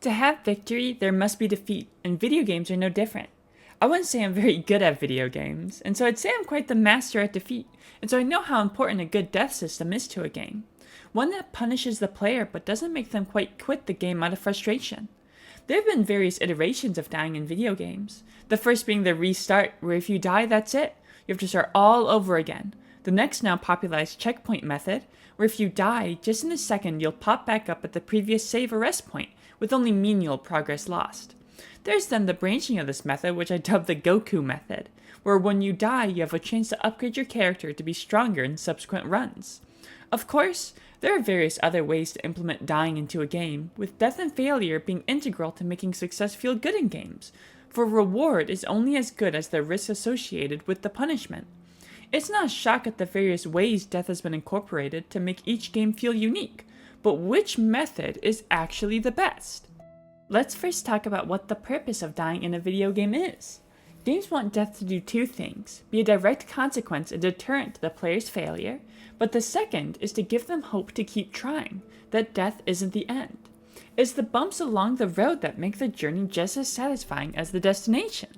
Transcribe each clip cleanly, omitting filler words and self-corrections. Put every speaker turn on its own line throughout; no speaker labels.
To have victory, there must be defeat, and video games are no different. I wouldn't say I'm very good at video games, and so I'd say I'm quite the master at defeat, and so I know how important a good death system is to a game. One that punishes the player but doesn't make them quite quit the game out of frustration. There have been various iterations of dying in video games. The first being the restart, where if you die, that's it. You have to start all over again. The next now popularized checkpoint method, where if you die, just in a second you'll pop back up at the previous save or rest point, with only menial progress lost. There's then the branching of this method, which I dubbed the Goku method, where when you die you have a chance to upgrade your character to be stronger in subsequent runs. Of course, there are various other ways to implement dying into a game, with death and failure being integral to making success feel good in games, for reward is only as good as the risk associated with the punishment. It's not a shock at the various ways death has been incorporated to make each game feel unique, but which method is actually the best? Let's first talk about what the purpose of dying in a video game is. Games want death to do two things: be a direct consequence and deterrent to the player's failure, but the second is to give them hope to keep trying, that death isn't the end. It's the bumps along the road that make the journey just as satisfying as the destination.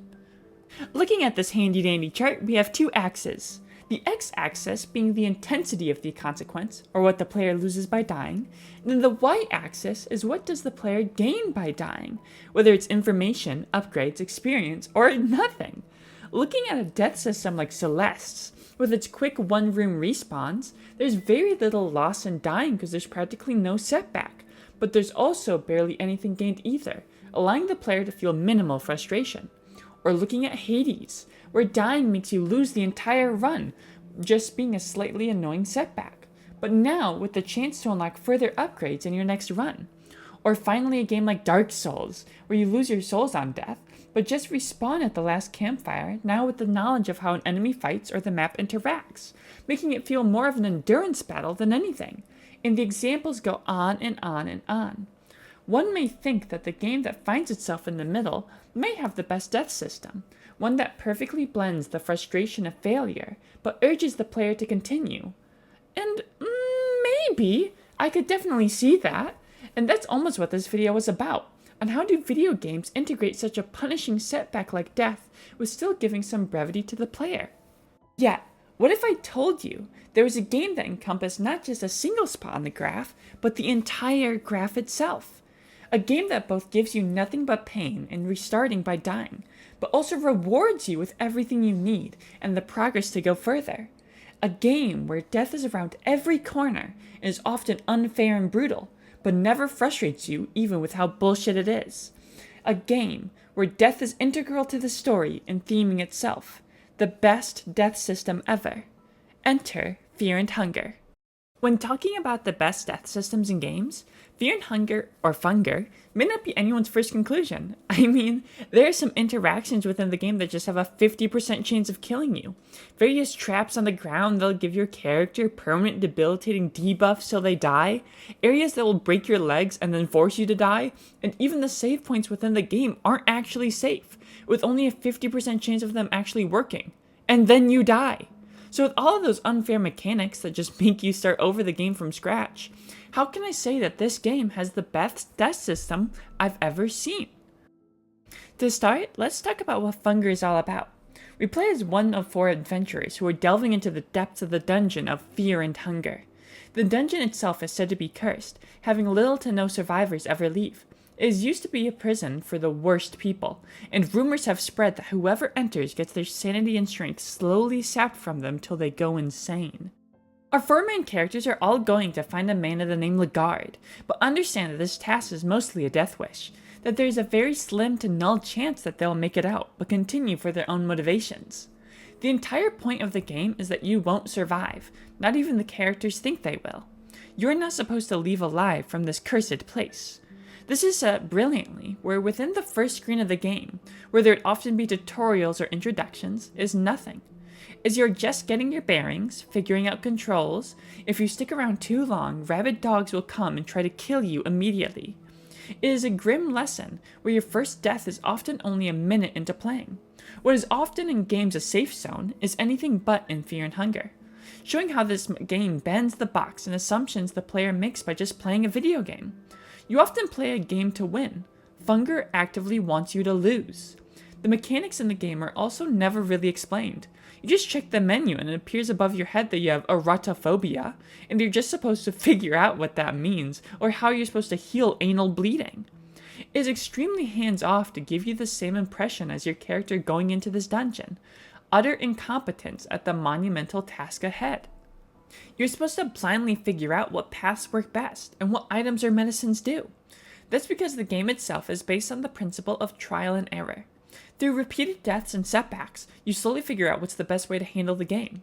Looking at this handy dandy chart, we have two axes. The x-axis being the intensity of the consequence, or what the player loses by dying, and then the y-axis is what does the player gain by dying, whether it's information, upgrades, experience, or nothing. Looking at a death system like Celeste's, with its quick one-room respawns, there's very little loss in dying because there's practically no setback, but there's also barely anything gained either, allowing the player to feel minimal frustration. Or looking at Hades, where dying makes you lose the entire run, just being a slightly annoying setback, but now with the chance to unlock further upgrades in your next run. Or finally a game like Dark Souls, where you lose your souls on death, but just respawn at the last campfire, now with the knowledge of how an enemy fights or the map interacts, making it feel more of an endurance battle than anything. And the examples go on and on and on. One may think that the game that finds itself in the middle may have the best death system, one that perfectly blends the frustration of failure, but urges the player to continue. And maybe, I could definitely see that, and that's almost what this video was about, on how do video games integrate such a punishing setback like death with still giving some brevity to the player. Yeah, what if I told you there was a game that encompassed not just a single spot on the graph, but the entire graph itself? A game that both gives you nothing but pain in restarting by dying, but also rewards you with everything you need and the progress to go further. A game where death is around every corner and is often unfair and brutal, but never frustrates you even with how bullshit it is. A game where death is integral to the story and theming itself. The best death system ever. Enter Fear and Hunger. When talking about the best death systems in games, Fear and Hunger, or Funger, may not be anyone's first conclusion. I mean, there are some interactions within the game that just have a 50% chance of killing you. Various traps on the ground that'll give your character permanent debilitating debuffs till they die, areas that will break your legs and then force you to die, and even the save points within the game aren't actually safe, with only a 50% chance of them actually working. And then you die. So with all of those unfair mechanics that just make you start over the game from scratch, how can I say that this game has the best death system I've ever seen? To start, let's talk about what Funger is all about. We play as one of 4 adventurers who are delving into the depths of the dungeon of Fear and Hunger. The dungeon itself is said to be cursed, having little to no survivors ever leave. It is used to be a prison for the worst people, and rumors have spread that whoever enters gets their sanity and strength slowly sapped from them till they go insane. Our 4 main characters are all going to find a man of the name Lagarde, but understand that this task is mostly a death wish, that there is a very slim to null chance that they'll make it out, but continue for their own motivations. The entire point of the game is that you won't survive, not even the characters think they will. You're not supposed to leave alive from this cursed place. This is set brilliantly, where within the first screen of the game, where there'd often be tutorials or introductions, is nothing. As you're just getting your bearings, figuring out controls, if you stick around too long, rabid dogs will come and try to kill you immediately. It is a grim lesson, where your first death is often only a minute into playing. What is often in games a safe zone is anything but in Fear and Hunger, showing how this game bends the box and assumptions the player makes by just playing a video game. You often play a game to win. Funger actively wants you to lose. The mechanics in the game are also never really explained. You just check the menu and it appears above your head that you have erotophobia, and you're just supposed to figure out what that means, or how you're supposed to heal anal bleeding. It is extremely hands-off to give you the same impression as your character going into this dungeon. Utter incompetence at the monumental task ahead. You're supposed to blindly figure out what paths work best, and what items or medicines do. That's because the game itself is based on the principle of trial and error. Through repeated deaths and setbacks, you slowly figure out what's the best way to handle the game.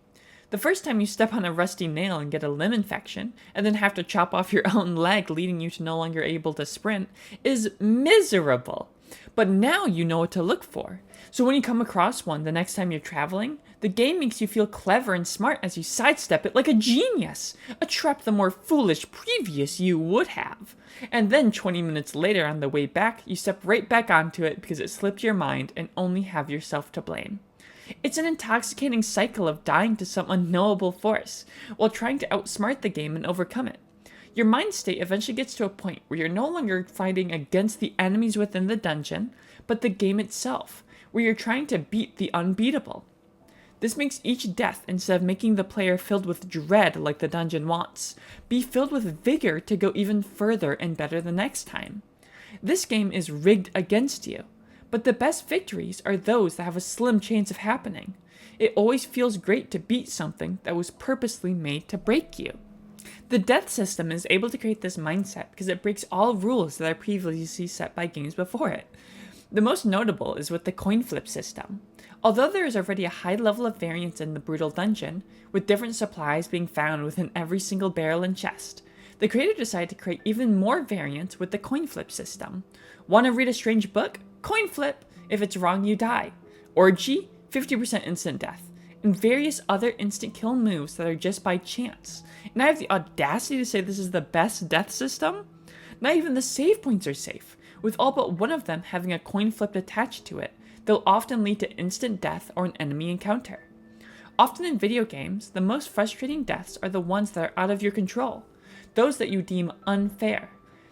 The first time you step on a rusty nail and get a limb infection, and then have to chop off your own leg, leading you to no longer able to sprint, is miserable. But now you know what to look for. So when you come across one the next time you're traveling, the game makes you feel clever and smart as you sidestep it like a genius, a trap the more foolish previous you would have. And then 20 minutes later on the way back, you step right back onto it because it slipped your mind and only have yourself to blame. It's an intoxicating cycle of dying to some unknowable force, while trying to outsmart the game and overcome it. Your mind state eventually gets to a point where you're no longer fighting against the enemies within the dungeon, but the game itself, where you're trying to beat the unbeatable. This makes each death, instead of making the player filled with dread like the dungeon wants, be filled with vigor to go even further and better the next time. This game is rigged against you, but the best victories are those that have a slim chance of happening. It always feels great to beat something that was purposely made to break you. The death system is able to create this mindset because it breaks all rules that are previously set by games before it. The most notable is with the coin flip system. Although there is already a high level of variance in the brutal dungeon, with different supplies being found within every single barrel and chest, the creator decided to create even more variance with the coin flip system. Want to read a strange book? Coin flip! If it's wrong, you die. Orgy? 50% instant death. And various other instant kill moves that are just by chance. And I have the audacity to say this is the best death system? Not even the save points are safe, with all but one of them having a coin flip attached to it. They'll often lead to instant death or an enemy encounter. Often in video games, the most frustrating deaths are the ones that are out of your control, those that you deem unfair.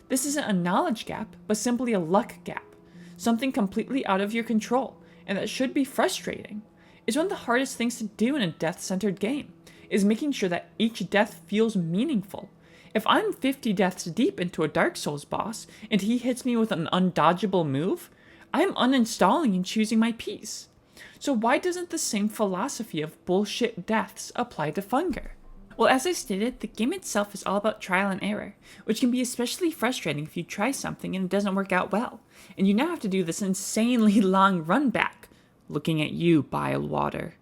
This isn't a knowledge gap, but simply a luck gap, something completely out of your control, and that should be frustrating. It's one of the hardest things to do in a death-centered game, is making sure that each death feels meaningful. If I'm 50 deaths deep into a Dark Souls boss, and he hits me with an undodgeable move, I'm uninstalling and choosing my peace. So why doesn't the same philosophy of bullshit deaths apply to Funger? Well, as I stated, the game itself is all about trial and error, which can be especially frustrating if you try something and it doesn't work out well, and you now have to do this insanely long run back. Looking at you, Bilewater.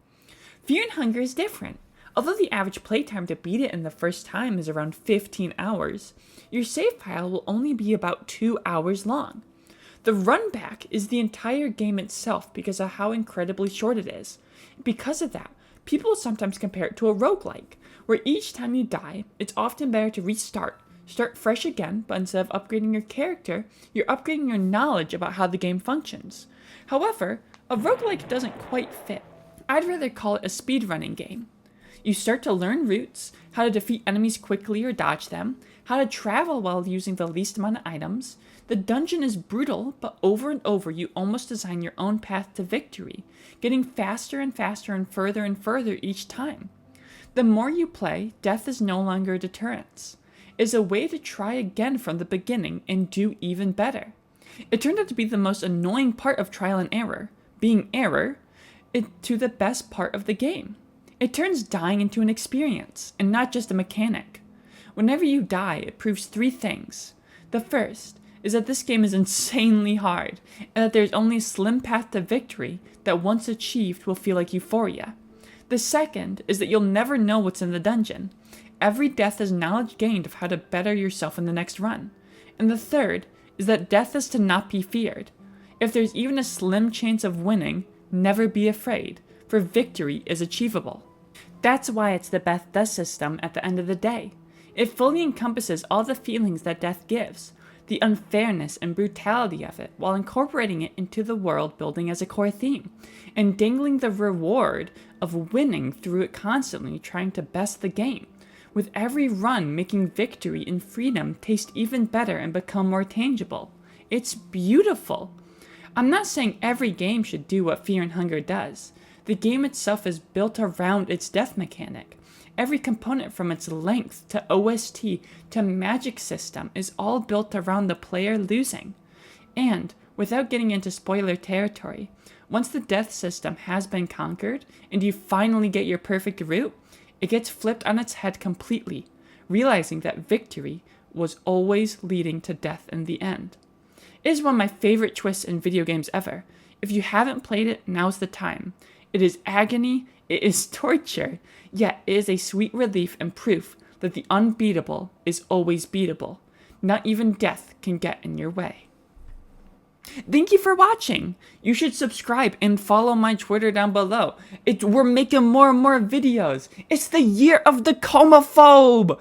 Fear and Hunger is different. Although the average playtime to beat it in the first time is around 15 hours, your save file will only be about 2 hours long. The run back is the entire game itself because of how incredibly short it is. Because of that, people sometimes compare it to a roguelike, where each time you die, it's often better to restart, start fresh again, but instead of upgrading your character, you're upgrading your knowledge about how the game functions. However, a roguelike doesn't quite fit. I'd rather call it a speedrunning game. You start to learn routes, how to defeat enemies quickly or dodge them, how to travel while using the least amount of items. The dungeon is brutal, but over and over you almost design your own path to victory, getting faster and faster and further each time. The more you play, death is no longer a deterrence. It's a way to try again from the beginning and do even better. It turned out to be the most annoying part of trial and error, being error, to the best part of the game. It turns dying into an experience, and not just a mechanic. Whenever you die, it proves 3 things. The first is that this game is insanely hard, and that there's only a slim path to victory that once achieved will feel like euphoria. The second is that you'll never know what's in the dungeon. Every death is knowledge gained of how to better yourself in the next run. And the third is that death is to not be feared. If there's even a slim chance of winning, never be afraid, for victory is achievable. That's why it's the best death system at the end of the day. It fully encompasses all the feelings that death gives, the unfairness and brutality of it, while incorporating it into the world building as a core theme, and dangling the reward of winning through it constantly trying to best the game, with every run making victory and freedom taste even better and become more tangible. It's beautiful. I'm not saying every game should do what Fear and Hunger does. The game itself is built around its death mechanic. Every component from its length to OST to magic system is all built around the player losing. And, without getting into spoiler territory, once the death system has been conquered and you finally get your perfect route, it gets flipped on its head completely, realizing that victory was always leading to death in the end. It is one of my favorite twists in video games ever. If you haven't played it, now's the time. It is agony, it is torture, yet it is a sweet relief and proof that the unbeatable is always beatable. Not even death can get in your way. Thank you for watching. You should subscribe and follow my Twitter down below. We're making more and more videos. It's the year of the comophobe.